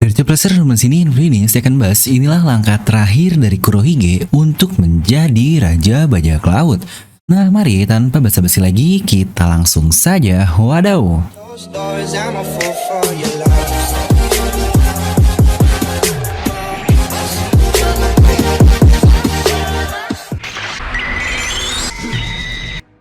Dari Placer Room sini ini saya akan bahas inilah langkah terakhir dari Kurohige untuk menjadi Raja Bajak Laut. Nah mari tanpa basa-basi lagi kita langsung saja wadaw. Those stories, I'm a fool for your love.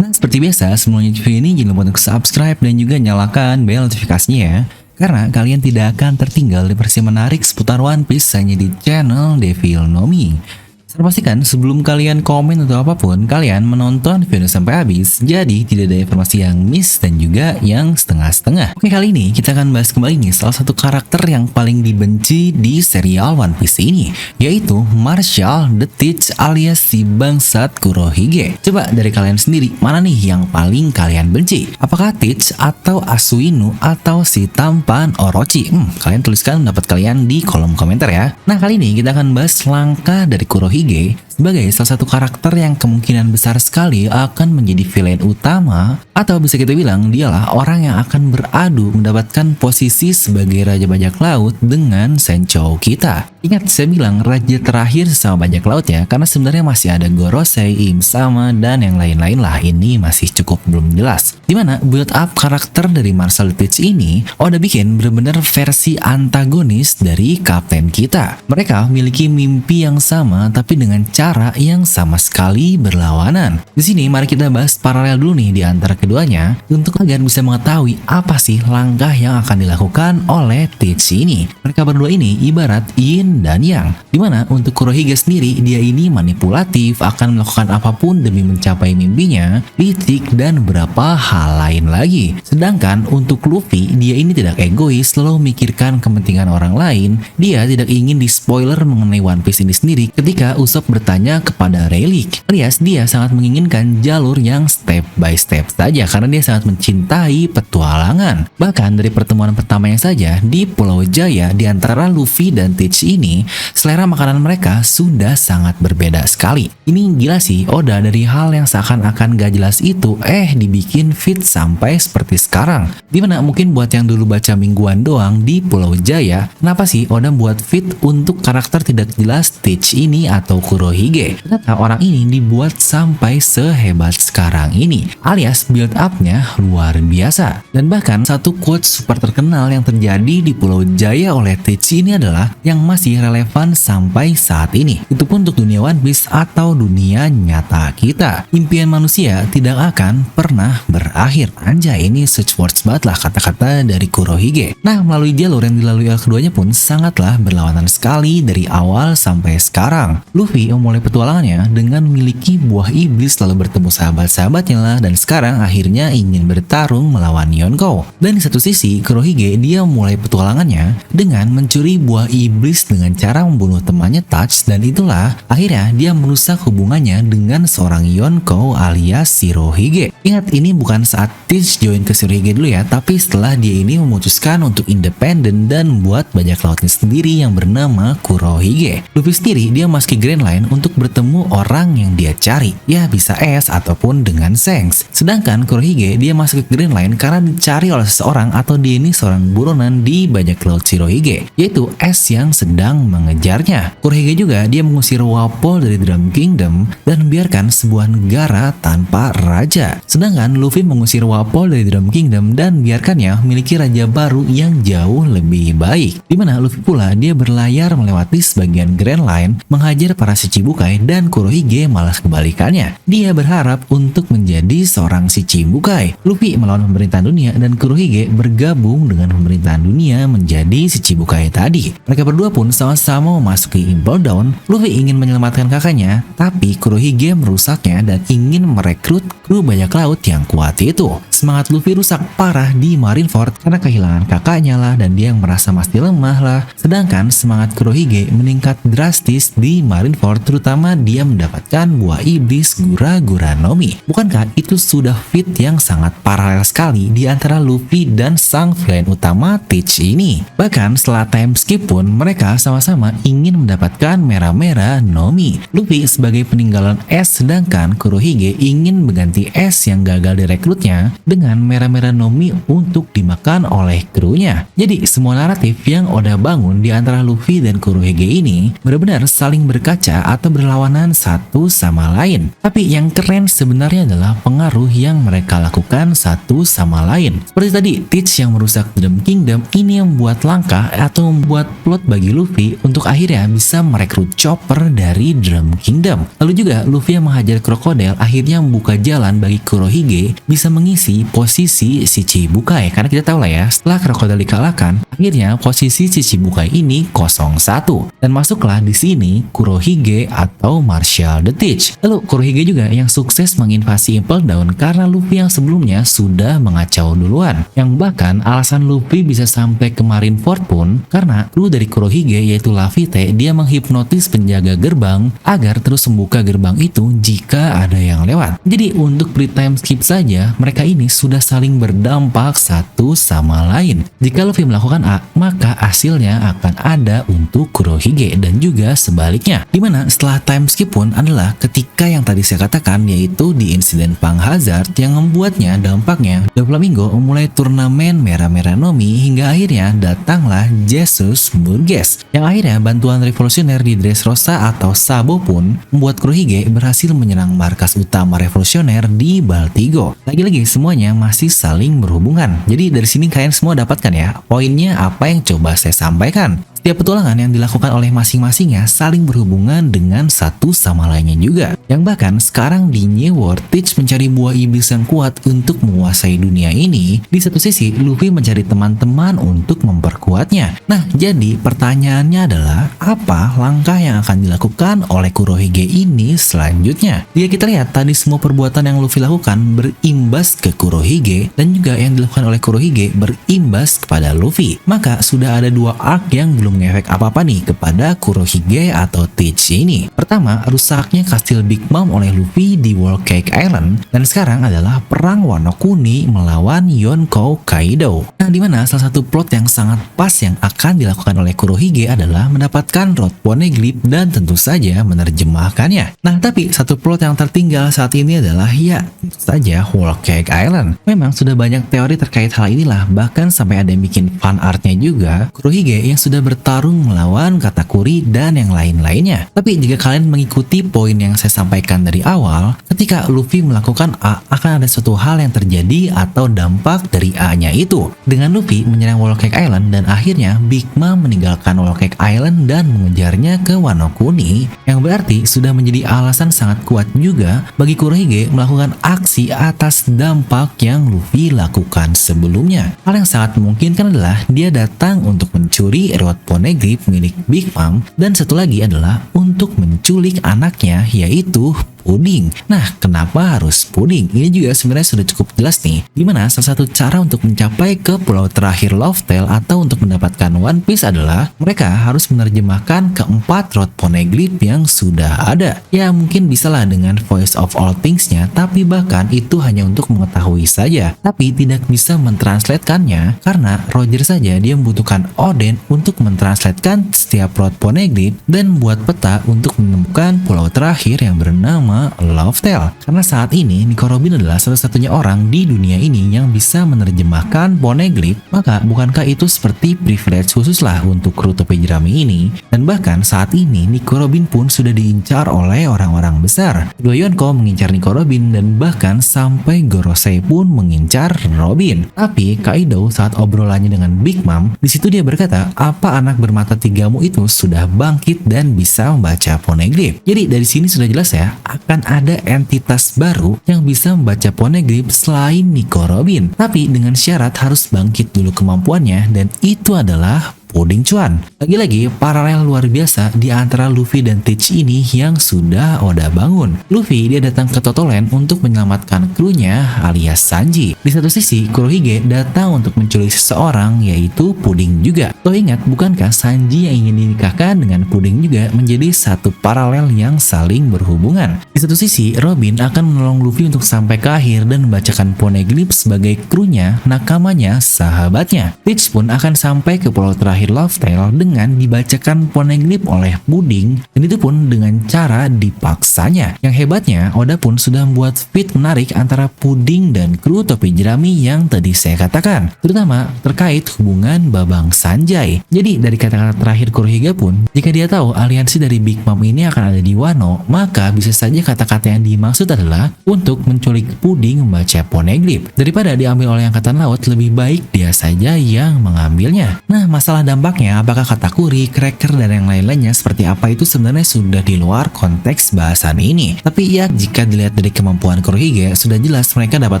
Nah seperti biasa sebelum lanjut video ini jangan lupa untuk subscribe dan juga nyalakan bel notifikasinya ya. Karena kalian tidak akan tertinggal di versi menarik seputar One Piece hanya di channel Devil Nomi. Saya pastikan sebelum kalian komen atau apapun, kalian menonton video sampai habis, jadi tidak ada informasi yang miss dan juga yang setengah-setengah. Oke, kali ini kita akan bahas kembali nih salah satu karakter yang paling dibenci di serial One Piece ini, yaitu Marshall the Teach alias si bangsat Kurohige. Coba dari kalian sendiri, mana nih yang paling kalian benci? Apakah Teach atau Asuinu atau si tampan Orochi? Kalian tuliskan pendapat kalian di kolom komentar ya. Nah, kali ini kita akan bahas langkah dari Kurohige sebagai salah satu karakter yang kemungkinan besar sekali akan menjadi villain utama, atau bisa kita bilang dialah orang yang akan beradu mendapatkan posisi sebagai Raja Bajak Laut dengan Senchou kita. Ingat saya bilang raja terakhir sama bajak laut ya, karena sebenarnya masih ada Gorosei, Im Sama, dan yang lain-lain lah. Ini masih cukup belum jelas. Dimana build up karakter dari Marshall Teach ini udah bikin bener-bener versi antagonis dari kapten kita. Mereka memiliki mimpi yang sama tapi dengan cara yang sama sekali berlawanan. Di sini mari kita bahas paralel dulu nih di antara keduanya untuk agar bisa mengetahui apa sih langkah yang akan dilakukan oleh Teach ini. Mereka berdua ini ibarat yin dan yang, dimana untuk Kurohige sendiri dia ini manipulatif, akan melakukan apapun demi mencapai mimpinya, licik dan beberapa hal lain lagi. Sedangkan untuk Luffy dia ini tidak egois, selalu memikirkan kepentingan orang lain. Dia tidak ingin di spoiler mengenai One Piece ini sendiri ketika Usopp bertanya kepada Rayleigh, alias dia sangat menginginkan jalur yang step by step saja karena dia sangat mencintai petualangan. Bahkan dari pertemuan pertamanya saja di Pulau Jaya di antara Luffy dan Teach ini, selera makanan mereka sudah sangat berbeda sekali. Ini gila sih, Oda dari hal yang seakan-akan gak jelas itu dibikin fit sampai seperti sekarang. Dimana mungkin buat yang dulu baca mingguan doang di Pulau Jaya, kenapa sih Oda buat fit untuk karakter tidak jelas Teach ini atau Kurohige? Ternyata orang ini dibuat sampai sehebat sekarang ini, alias build up-nya luar biasa. Dan bahkan satu quote super terkenal yang terjadi di Pulau Jaya oleh Teach ini adalah yang masih relevan sampai saat ini. Itu pun untuk dunia One Piece atau dunia nyata kita. Impian manusia tidak akan pernah berakhir. Anjay, ini such words banget lah kata-kata dari Kurohige. Nah, melalui jalur yang dilalui oleh keduanya pun sangatlah berlawanan sekali dari awal sampai sekarang. Luffy memulai petualangannya dengan memiliki buah iblis lalu bertemu sahabat-sahabatnya lah, dan sekarang akhirnya ingin bertarung melawan Yonkou. Dan di satu sisi Kurohige dia mulai petualangannya dengan mencuri buah iblis dengan cara membunuh temannya Touch, dan itulah akhirnya dia merusak hubungannya dengan seorang Yonkou alias Shirohige. Ingat, ini bukan saat Teach join ke Shirohige dulu ya, tapi setelah dia ini memutuskan untuk independen dan buat bajak lautnya sendiri yang bernama Kurohige. Luffy sendiri dia masuk ke Grand Line untuk bertemu orang yang dia cari, ya bisa Ace ataupun dengan Shanks. Sedangkan Kurohige dia masuk ke Grand Line karena dicari oleh seseorang atau dia ini seorang buronan di bajak laut Shirohige, yaitu Ace yang sedang mengejarnya. Kurohige juga dia mengusir Wapol dari Drum Kingdom dan membiarkan sebuah negara tanpa raja. Sedangkan Luffy mengusir Wapol dari Drum Kingdom dan biarkannya memiliki raja baru yang jauh lebih baik. Dimana Luffy pula dia berlayar melewati sebagian Grand Line menghajar para Shichibukai, dan Kurohige malah kebalikannya. Dia berharap untuk menjadi seorang Shichibukai. Luffy melawan pemerintahan dunia dan Kurohige bergabung dengan pemerintahan dunia menjadi Shichibukai tadi. Mereka berdua pun sama-sama memasuki Impel Down. Luffy ingin menyelamatkan kakaknya, tapi Kurohige merusaknya dan ingin merekrut kru bajak laut yang kuat itu. Semangat Luffy rusak parah di Marineford karena kehilangan kakaknya lah, dan dia yang merasa masih lemah lah. Sedangkan semangat Kurohige meningkat drastis di Marineford, terutama dia mendapatkan buah iblis Gura-Gura Nomi. Bukankah itu sudah fit yang sangat paralel sekali di antara Luffy dan sang villain utama Teach ini? Bahkan setelah time skip pun mereka bersama-sama ingin mendapatkan Mera-Mera no Mi. Luffy sebagai peninggalan es, sedangkan Kurohige ingin mengganti es yang gagal direkrutnya dengan Mera-Mera no Mi untuk dimakan oleh krunya. Jadi semua naratif yang Oda bangun di antara Luffy dan Kurohige ini benar-benar saling berkaca atau berlawanan satu sama lain. Tapi yang keren sebenarnya adalah pengaruh yang mereka lakukan satu sama lain. Seperti tadi, Teach yang merusak Drum Kingdom ini membuat langkah atau membuat plot bagi Luffy untuk akhirnya bisa merekrut Chopper dari Drum Kingdom. Lalu juga Luffy yang menghajar krokodil akhirnya membuka jalan bagi Kurohige bisa mengisi posisi si Chichibukai. Karena kita tahu lah ya, setelah krokodil dikalahkan, akhirnya posisi si Chichibukai ini 01 dan masuklah di sini Kurohige atau Marshall the Teach. Lalu Kurohige juga yang sukses menginvasi Impel Down karena Luffy yang sebelumnya sudah mengacau duluan. Yang bahkan alasan Luffy bisa sampai ke Marineford pun karena kru dari Kurohige yaitu Laffy-T dia menghipnotis penjaga gerbang agar terus membuka gerbang itu jika ada yang lewat. Jadi untuk pre-time skip saja mereka ini sudah saling berdampak satu sama lain. Jika Luffy melakukan A, maka hasilnya akan ada untuk Kurohige dan juga sebaliknya. Dimana setelah time skip pun adalah ketika yang tadi saya katakan yaitu di insiden Pang Hazard yang membuatnya dampaknya Doflamingo memulai turnamen Mera-Mera no Mi hingga akhirnya datanglah Jesus Burgess yang akhirnya bantuan revolusioner di Dressrosa atau Sabo pun membuat Kurohige berhasil menyerang markas utama revolusioner di Baltigo. Lagi-lagi semuanya masih saling berhubungan. Jadi dari sini kalian semua dapatkan ya poinnya apa yang coba saya sampaikan. Setiap petualangan yang dilakukan oleh masing-masingnya saling berhubungan dengan satu sama lainnya juga. Yang bahkan sekarang di New World, Teach mencari buah iblis yang kuat untuk menguasai dunia ini. Di satu sisi, Luffy mencari teman-teman untuk memperkuatnya. Nah, jadi pertanyaannya adalah apa langkah yang akan dilakukan oleh Kurohige ini selanjutnya? Jika kita lihat tadi semua perbuatan yang Luffy lakukan berimbas ke Kurohige dan juga yang dilakukan oleh Kurohige berimbas kepada Luffy. Maka sudah ada dua arc yang belum ngefek apa-apa nih kepada Kurohige atau Teach ini. Pertama, rusaknya kastil Big Mom oleh Luffy di World Cake Island dan sekarang adalah perang Wano Kuni melawan Yonkou Kaido. Nah, dimana salah satu plot yang sangat pas yang akan dilakukan oleh Kurohige adalah mendapatkan Rod Poneglyph dan tentu saja menerjemahkannya. Nah, tapi satu plot yang tertinggal saat ini adalah ya tentu saja World Cake Island. Memang sudah banyak teori terkait hal inilah, bahkan sampai ada yang bikin fan artnya juga Kurohige yang sudah bertarung melawan Katakuri dan yang lain-lainnya. Tapi jika kalian mengikuti poin yang saya sampaikan dari awal, ketika Luffy melakukan A, akan ada suatu hal yang terjadi atau dampak dari A-nya itu. Dengan Luffy menyerang Whole Cake Island dan akhirnya Big Mom meninggalkan Whole Cake Island dan mengejarnya ke Wano Kuni, yang berarti sudah menjadi alasan sangat kuat juga bagi Kurohige melakukan aksi atas dampak yang Luffy lakukan sebelumnya. Hal yang sangat memungkinkan adalah dia datang untuk mencuri Rod Poneglyph milik Big Mom dan satu lagi adalah untuk menculik anaknya yaitu Pudding. Nah, kenapa harus Pudding? Ini juga sebenarnya sudah cukup jelas nih. Dimana salah satu cara untuk mencapai ke pulau terakhir Love Tale atau untuk mendapatkan One Piece adalah mereka harus menerjemahkan keempat Rod Poneglyph yang sudah ada. Ya mungkin bisalah dengan Voice of All Things-nya, tapi bahkan itu hanya untuk mengetahui saja. Tapi tidak bisa mentranslatekannya karena Roger saja dia membutuhkan Oden untuk mentranslatekan setiap Rod Poneglyph dan membuat peta untuk menemukan pulau terakhir yang bernama Love Tale. Karena saat ini Nico Robin adalah satu-satunya orang di dunia ini yang bisa menerjemahkan Poneglyph, maka bukankah itu seperti privilege khusus lah untuk kru topi jerami ini? Dan bahkan saat ini Nico Robin pun sudah diincar oleh orang-orang besar. Kedua Yonko mengincar Nico Robin dan bahkan sampai Gorosei pun mengincar Robin. Tapi Kaido saat obrolannya dengan Big Mom, di situ dia berkata, apa anak bermata tigamu itu sudah bangkit dan bisa membaca Poneglyph. Jadi dari sini sudah jelas ya, akan ada entitas baru yang bisa membaca Poneglyph selain Nico Robin. Tapi dengan syarat harus bangkit dulu kemampuannya dan itu adalah Pudding Cuan. Lagi-lagi paralel luar biasa di antara Luffy dan Teach ini yang sudah Oda bangun. Luffy dia datang ke Totoland untuk menyelamatkan krunya alias Sanji. Di satu sisi Kurohige datang untuk menculik seseorang yaitu Pudding juga. Lo ingat bukankah Sanji yang ingin dinikahkan dengan Pudding juga menjadi satu paralel yang saling berhubungan. Di satu sisi Robin akan menolong Luffy untuk sampai ke akhir dan membacakan Poneglyph sebagai krunya, nakamanya, sahabatnya. Teach pun akan sampai ke pulau terakhir terakhir Love Tale dengan dibacakan poneglyph oleh Puding, dan itu pun dengan cara dipaksanya. Yang hebatnya, Oda pun sudah membuat feat menarik antara Puding dan kru topi jerami yang tadi saya katakan, terutama terkait hubungan Babang Sanjay. Jadi dari kata-kata terakhir Kurohige pun, jika dia tahu aliansi dari Big Mom ini akan ada di Wano, maka bisa saja kata-kata yang dimaksud adalah untuk menculik Puding membaca poneglyph. Daripada diambil oleh Angkatan Laut, lebih baik dia saja yang mengambilnya. Nah, masalah dampaknya, apakah Katakuri, Cracker, dan yang lain-lainnya seperti apa itu sebenarnya sudah di luar konteks bahasan ini. Tapi ya, jika dilihat dari kemampuan Kurohige, sudah jelas mereka dapat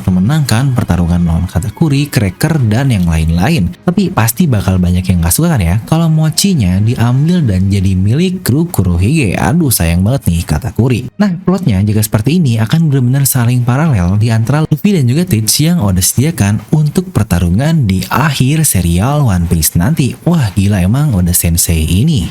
memenangkan pertarungan melawan Katakuri, Cracker, dan yang lain-lain. Tapi pasti bakal banyak yang gak suka kan ya, kalau mochinya diambil dan jadi milik kru Kurohige. Aduh, sayang banget nih Katakuri. Nah, plotnya jika seperti ini akan benar-benar saling paralel di antara Luffy dan juga Teach yang Oda sediakan untuk pertarungan di akhir serial One Piece nanti. Wah, gila emang Oda Sensei ini.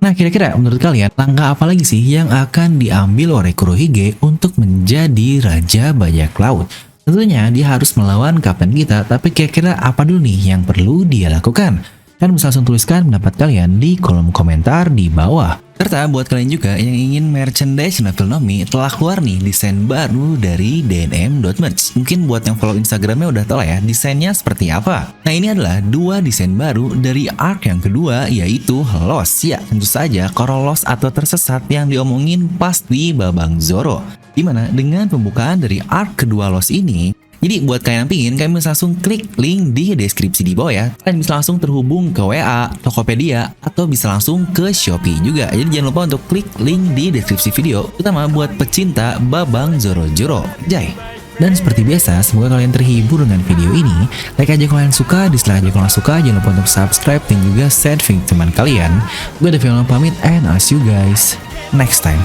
Nah, kira-kira menurut kalian langkah apa lagi sih yang akan diambil oleh Kurohige untuk menjadi Raja Bajak Laut? Tentunya dia harus melawan kapten kita, tapi kira-kira apa dulu nih yang perlu dia lakukan? Kalian bisa langsung tuliskan pendapat kalian di kolom komentar di bawah. Serta buat kalian juga yang ingin merchandise Novel Nomi, telah keluar nih desain baru dari dnm.merch. Mungkin buat yang follow Instagramnya udah tau lah ya desainnya seperti apa. Nah, ini adalah dua desain baru dari arc yang kedua, yaitu Lost. Ya, tentu saja Lost atau tersesat yang diomongin pasti Babang Zoro. Dimana dengan pembukaan dari arc kedua Lost ini, jadi buat kalian yang pingin, kalian bisa langsung klik link di deskripsi di bawah ya. Kalian bisa langsung terhubung ke WA, Tokopedia, atau bisa langsung ke Shopee juga. Jadi jangan lupa untuk klik link di deskripsi video, terutama buat pecinta Babang Zoro Zoro. Jai! Dan seperti biasa, semoga kalian terhibur dengan video ini. Like aja kalau kalian suka, dislike aja kalau kalian suka. Jangan lupa untuk subscribe dan juga share video teman kalian. Gue Devil pamit and I'll see you guys next time.